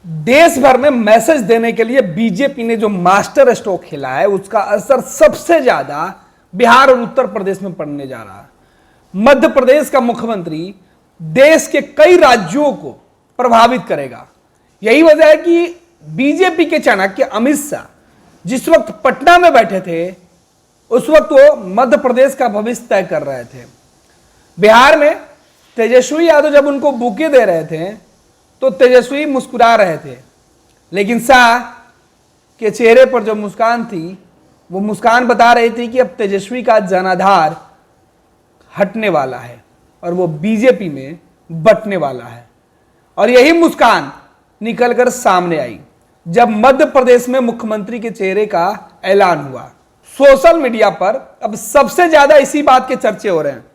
देश भर में मैसेज देने के लिए बीजेपी ने जो मास्टर स्ट्रोक खेला है उसका असर सबसे ज्यादा बिहार और उत्तर प्रदेश में पड़ने जा रहा है। मध्य प्रदेश का मुख्यमंत्री देश के कई राज्यों को प्रभावित करेगा। यही वजह है कि बीजेपी के चाणक्य अमित शाह जिस वक्त पटना में बैठे थे उस वक्त वो मध्य प्रदेश का भविष्य तय कर रहे थे। बिहार में तेजस्वी यादव जब उनको बुके दे रहे थे तो तेजस्वी मुस्कुरा रहे थे, लेकिन शाह के चेहरे पर जो मुस्कान थी वो मुस्कान बता रही थी कि अब तेजस्वी का जनाधार हटने वाला है और वो बीजेपी में बंटने वाला है। और यही मुस्कान निकलकर सामने आई जब मध्य प्रदेश में मुख्यमंत्री के चेहरे का ऐलान हुआ। सोशल मीडिया पर अब सबसे ज्यादा इसी बात के चर्चे हो रहे हैं,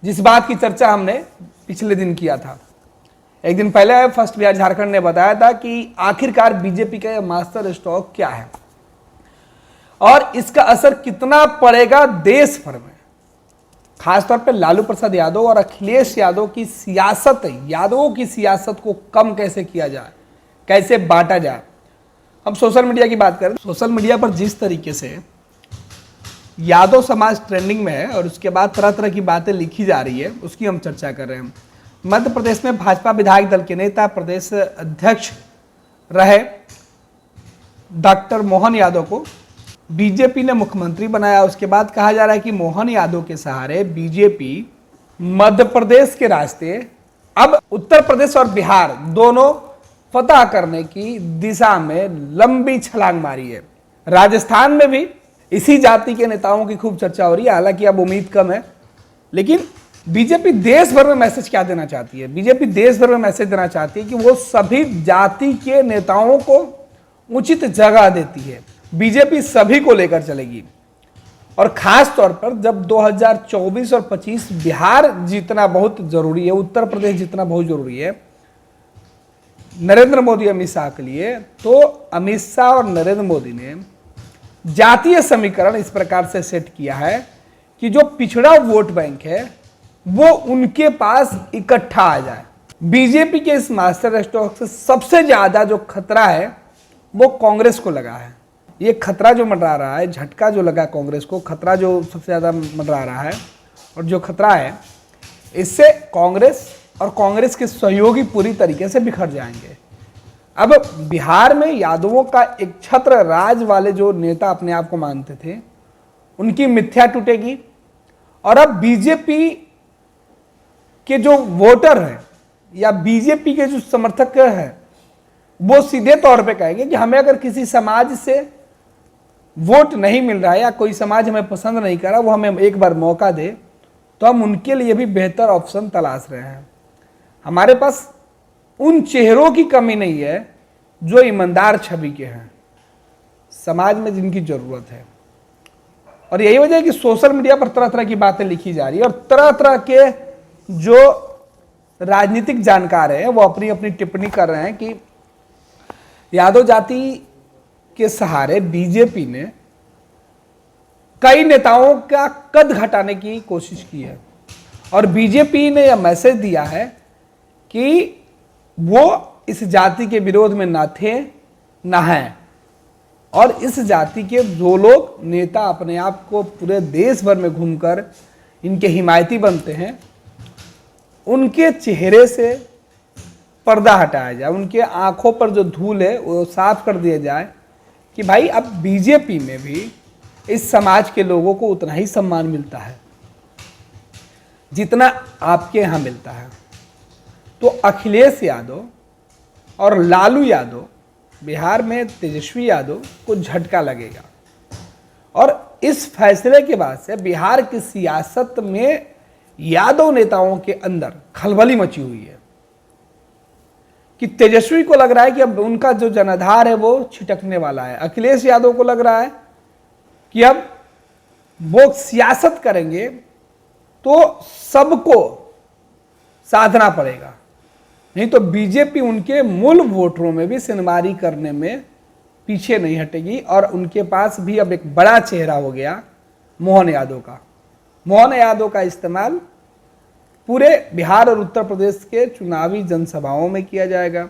जिस बात की चर्चा हमने पिछले दिन किया था। एक दिन पहले फर्स्ट बिहार झारखंड ने बताया था कि आखिरकार बीजेपी का यह मास्टर स्ट्रोक क्या है और इसका असर कितना पड़ेगा देश भर में। खासतौर पर लालू प्रसाद यादव और अखिलेश यादव की सियासत, यादवों की सियासत को कम कैसे किया जाए, कैसे बांटा जाए। हम सोशल मीडिया की बात करें, सोशल मीडिया पर जिस तरीके से यादव समाज ट्रेंडिंग में है और उसके बाद तरह तरह की बातें लिखी जा रही है उसकी हम चर्चा कर रहे हैं। मध्य प्रदेश में भाजपा विधायक दल के नेता प्रदेश अध्यक्ष रहे डॉक्टर मोहन यादव को बीजेपी ने मुख्यमंत्री बनाया। उसके बाद कहा जा रहा है कि मोहन यादव के सहारे बीजेपी मध्य प्रदेश के रास्ते अब उत्तर प्रदेश और बिहार दोनों फतह करने की दिशा में लंबी छलांग मारी है। राजस्थान में भी इसी जाति के नेताओं की खूब चर्चा हो रही है, हालांकि अब उम्मीद कम है। लेकिन बीजेपी देश भर में मैसेज क्या देना चाहती है? बीजेपी देश भर में मैसेज देना चाहती है कि वो सभी जाति के नेताओं को उचित जगह देती है। बीजेपी सभी को लेकर चलेगी और खास तौर पर जब 2024 और 25 बिहार जीतना बहुत जरूरी है, उत्तर प्रदेश जीतना बहुत जरूरी है नरेंद्र मोदी अमित शाह के लिए, तो अमित शाह और नरेंद्र मोदी ने जातीय समीकरण इस प्रकार से सेट किया है कि जो पिछड़ा वोट बैंक है वो उनके पास इकट्ठा आ जाए। बीजेपी के इस मास्टर स्ट्रोक से सबसे ज्यादा जो खतरा है वो कांग्रेस को लगा है। ये खतरा जो मंडरा रहा है, झटका जो लगा कांग्रेस को, खतरा जो सबसे ज्यादा मंडरा रहा है और जो खतरा है इससे कांग्रेस और कांग्रेस के सहयोगी पूरी तरीके से बिखर जाएंगे। अब बिहार में यादवों का एक छत्र राज वाले जो नेता अपने आप को मानते थे उनकी मिथ्या टूटेगी और अब बीजेपी के जो वोटर हैं या बीजेपी के जो समर्थक हैं वो सीधे तौर पे कहेंगे कि हमें अगर किसी समाज से वोट नहीं मिल रहा है या कोई समाज हमें पसंद नहीं कर रहा, वो हमें एक बार मौका दे तो हम उनके लिए भी बेहतर ऑप्शन तलाश रहे हैं। हमारे पास उन चेहरों की कमी नहीं है जो ईमानदार छवि के हैं, समाज में जिनकी जरूरत है। और यही वजह है कि सोशल मीडिया पर तरह तरह की बातें लिखी जा रही है और तरह तरह के जो राजनीतिक जानकार हैं वो अपनी अपनी टिप्पणी कर रहे हैं कि यादव जाति के सहारे बीजेपी ने कई नेताओं का कद घटाने की कोशिश की है और बीजेपी ने यह मैसेज दिया है कि वो इस जाति के विरोध में ना थे ना हैं और इस जाति के जो लोग नेता अपने आप को पूरे देश भर में घूमकर इनके हिमायती बनते हैं उनके चेहरे से पर्दा हटाया जाए, उनके आंखों पर जो धूल है वो साफ कर दिया जाए कि भाई अब बीजेपी में भी इस समाज के लोगों को उतना ही सम्मान मिलता है जितना आपके यहाँ मिलता है। तो अखिलेश यादव और लालू यादव बिहार में तेजस्वी यादव को झटका लगेगा और इस फैसले के बाद से बिहार की सियासत में यादव नेताओं के अंदर खलबली मची हुई है कि तेजस्वी को लग रहा है कि अब उनका जो जनाधार है वो छिटकने वाला है। अखिलेश यादव को लग रहा है कि अब वो सियासत करेंगे तो सबको साधना पड़ेगा, नहीं तो बीजेपी उनके मूल वोटरों में भी सिनमारी करने में पीछे नहीं हटेगी। और उनके पास भी अब एक बड़ा चेहरा हो गया मोहन यादव का। मोहन यादव का इस्तेमाल पूरे बिहार और उत्तर प्रदेश के चुनावी जनसभाओं में किया जाएगा।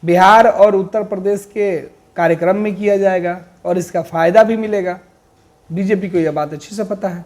बिहार और उत्तर प्रदेश के कार्यक्रम में किया जाएगा और इसका फायदा भी मिलेगा। बीजेपी को यह बात अच्छी से पता है।